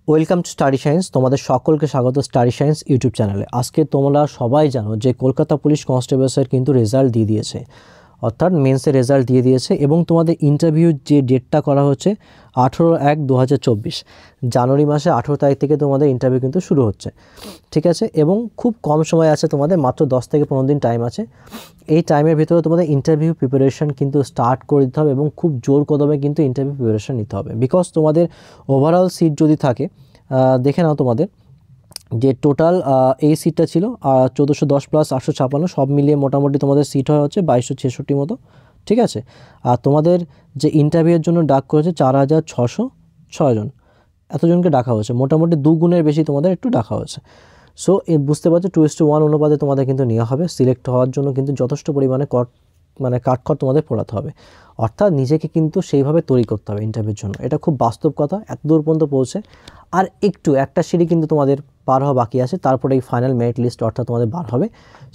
Welcome to study science. তোমাদের সকলকে স্বাগত স্টাডি সায়েন্স ইউটিউব চ্যানেলে। আজকে তোমরা সবাই জানো যে কলকাতা পুলিশ কনস্টেবলসের কিন্তু রেজাল্ট দিয়ে দিয়েছে, অর্থাৎ মেন্সের রেজাল্ট দিয়ে দিয়েছে এবং তোমাদের ইন্টারভিউর যে ডেটটা করা হচ্ছে 18/1/2024 জানুয়ারি মাসে 18 তারিখ থেকে তোমাদের ইন্টারভিউ কিন্তু শুরু হচ্ছে, ঠিক আছে। এবং খুব কম সময় আছে, তোমাদের মাত্র 10 থেকে 15 দিন টাইম আছে। এই টাইমের ভিতরে তোমাদের ইন্টারভিউ প্রিপারেশন কিন্তু স্টার্ট করে দিতে হবে এবং খুব জোর কদমে কিন্তু ইন্টারভিউ প্রিপারেশন নিতে হবে। বিকজ তোমাদের ওভারঅল সিট যদি থাকে, দেখে নাও তোমাদের যে টোটাল এই সিটটা ছিল 1410 প্লাস 856, সব মিলিয়ে মোটামুটি তোমাদের সিট হয় হচ্ছে 2266 মতো, ঠিক আছে। আর তোমাদের যে ইন্টারভিউয়ের জন্য ডাক করেছে 4606 জন, এতজনকে ডাকা হয়েছে, মোটামুটি 2 গুণের বেশি তোমাদের একটু ডাকা হয়েছে। সো বুঝতে পারছো 2:1 অনুপাতে তোমাদের কিন্তু নেওয়া হবে। সিলেক্ট হওয়ার জন্য কিন্তু যথেষ্ট পরিমাণে কাঠখড় তোমাদের পোড়াতে হবে, অর্থাৎ নিজেকে কিন্তু সেইভাবে তৈরি করতে হবে ইন্টারভিউর জন্য। এটা খুব বাস্তব কথা, এত দূর পর্যন্ত পৌঁছে আর একটা সিঁড়ি কিন্তু তোমাদের পার হওয়া বাকি আছে, তারপরে এই ফাইনাল মেরিট লিস্ট অর্থাৎ তোমাদের বার হবে।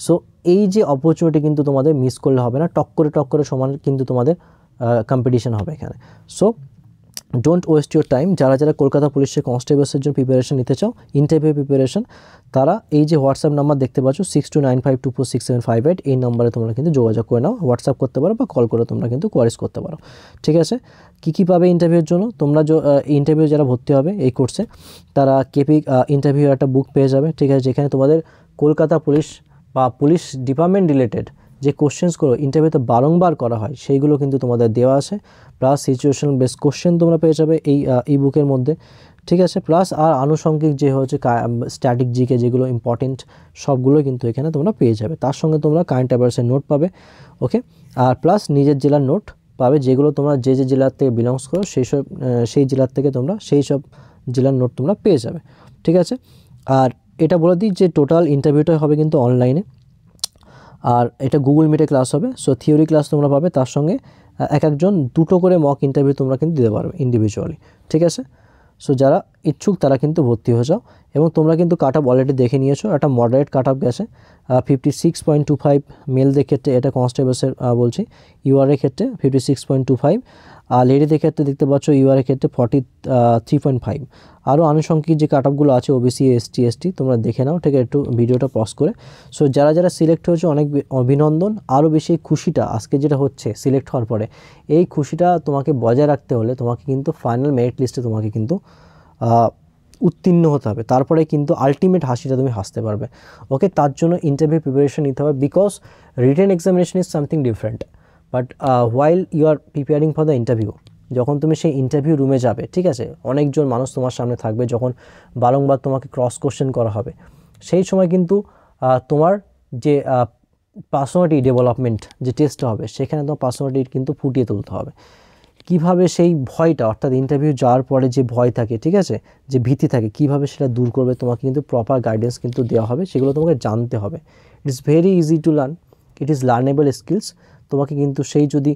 সো এই যে অপরচুনিটি কিন্তু তোমাদের মিস করলে হবে না, টক করে সমান কিন্তু তোমাদের কম্পিটিশন হবে এখানে। So don't waste your time. যারা কলকাতা পুলিশের কনস্টেবলসের জন্য প্রিপারেশন নিতে চাও, ইন্টারভিউ প্রিপারেশন, তারা এই যে হোয়াটসঅ্যাপ নাম্বার দেখতে পাচ্ছ 6295246758, এই নাম্বারে তোমরা কিন্তু যোগাযোগ করে নাও, হোয়াটসঅ্যাপ করতে পারো বা কল করে তোমরা কিন্তু কোয়ারিজ করতে পারো, ঠিক আছে। কী পাবে ইন্টারভিউর জন্য, তোমরা ইন্টারভিউ যারা ভর্তি হবে এই কোর্সে, তারা কেপি ইন্টারভিউ একটা বুক পেয়ে যাবে, ঠিক আছে, যেখানে তোমাদের কলকাতা পুলিশ বা পুলিশ ডিপার্টমেন্ট রিলেটেড যে কোশ্চেন্সগুলো ইন্টারভিউতে বারংবার করা হয় সেইগুলো কিন্তু তোমাদের দেওয়া আছে, প্লাস সিচুয়েশন বেস কোশ্চেন তোমরা পেয়ে যাবে এই বুকের মধ্যে, ঠিক আছে। প্লাস আর আনুষঙ্গিক যে হচ্ছে স্ট্যাটিক জিকে যেগুলো ইম্পর্টেন্ট সবগুলো কিন্তু এখানে তোমরা পেয়ে যাবে। তার সঙ্গে তোমরা কারেন্ট অ্যাফেয়ার্সের নোট পাবে, ওকে। আর প্লাস নিজের জেলার নোট পাবে, যেগুলো তোমরা যে জেলার থেকে বিলংস করো সেই জেলার থেকে তোমরা সেই সব জেলার নোট তোমরা পেয়ে যাবে, ঠিক আছে। আর এটা বলে দিই যে টোটাল ইন্টারভিউটা হবে কিন্তু অনলাইনে, আর এটা গুগল মিটে ক্লাস হবে। সো থিওরি ক্লাস তোমরা পাবে, তার সঙ্গে একজন 2টো করে মক ইন্টারভিউ তোমরা কিন্তু দিতে পারবে ইন্ডিভিজুয়ালি, ঠিক আছে। সো যারা ইচ্ছুক তারা কিন্তু ভর্তি হয়ে যাও। এবং তোমরা কিন্তু কাট অফ অলরেডি দেখে নিয়েছো, একটা মডারেট কাট অফ গেছে 56.25 মেলদের ক্ষেত্রে, এটা কনস্টেবলসের বলছি। ইউআরের ক্ষেত্রে 56.25, আর লেডিদের ক্ষেত্রে দেখতে পাচ্ছ ইউআরের ক্ষেত্রে 43.5। আরও আনুষঙ্গিক যে কাট অফগুলো আছে ওবিসি এসটি তোমরা দেখে নাও, ঠিক আছে, একটু ভিডিওটা পজ করে। সো যারা সিলেক্ট হয়েছে অনেক অভিনন্দন। আরও বেশি খুশিটা আজকে যেটা হচ্ছে সিলেক্ট হওয়ার পরে, এই খুশিটা তোমাকে বজায় রাখতে হলে তোমাকে কিন্তু ফাইনাল মেরিট লিস্টে তোমাকে কিন্তু উত্তীর্ণ হতে হবে, তারপরে কিন্তু আলটিমেট হাসিটা তুমি হাসতে পারবে, ওকে। তার জন্য ইন্টারভিউ প্রিপারেশন নিতে হবে, because written examination is something different, but while you are preparing for the interview, যখন তুমি সেই ইন্টারভিউ রুমে যাবে, ঠিক আছে, অনেকজন মানুষ তোমার সামনে থাকবে, যখন বারংবার তোমাকে ক্রস কোশ্চেন করা হবে, সেই সময় কিন্তু তোমার যে পার্সোনালিটি ডেভেলপমেন্ট যে টেস্টটা হবে, সেখানে তোমার পার্সোনালিটি কিন্তু ফুটিয়ে তুলতে হবে। কিভাবে সেই ভয়টা, অর্থাৎ ইন্টারভিউ যাওয়ার পরে যে ভয় থাকে, ঠিক আছে, যে ভীতি থাকে, কিভাবে সেটা দূর করবে, তোমাকে কিন্তু প্রপার গাইডেন্স কিন্তু দেওয়া হবে, সেগুলো তোমাকে জানতে হবে। It is very easy to learn, it is learnable skills. তোমাকে কিন্তু সেই যদি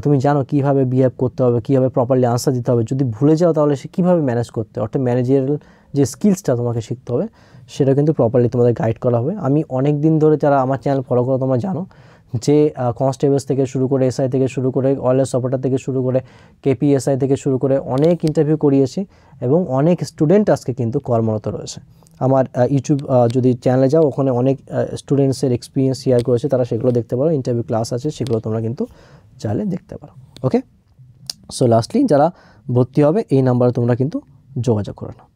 তুমি জানো কীভাবে বিহেভ করতে হবে, কীভাবে প্রপারলি আনসার দিতে হবে, যদি ভুলে যাও তাহলে সে কীভাবে ম্যানেজ করতে হবে, অর্থাৎ ম্যানেজারিয়াল যে স্কিলসটা তোমাকে শিখতে হবে, সেটা কিন্তু প্রপারলি তোমাদের গাইড করা হবে। আমি অনেক দিন ধরে, যারা আমার চ্যানেল ফলো করো তোমরা জানো যে কনস্টেবলস থেকে শুরু করে এসআই থেকে শুরু করে ওয়্যারলেস অপারেটর থেকে শুরু করে কেপিএসআই থেকে শুরু করে অনেক ইন্টারভিউ করিয়েছি এবং অনেক স্টুডেন্ট আজকে কিন্তু কর্মরত রয়েছে। আমার ইউটিউব যদি চ্যানেলে যাও, ওখানে অনেক স্টুডেন্টসের এক্সপিরিয়েন্স শেয়ার করেছে, তারা সেগুলো দেখতে পারো, ইন্টারভিউ ক্লাস আছে, সেগুলো তোমরা কিন্তু চাইলে দেখতে পারো, ওকে। সো লাস্টলি যারা ভর্তি হবে এই নাম্বারে তোমরা কিন্তু যোগাযোগ করে নাও।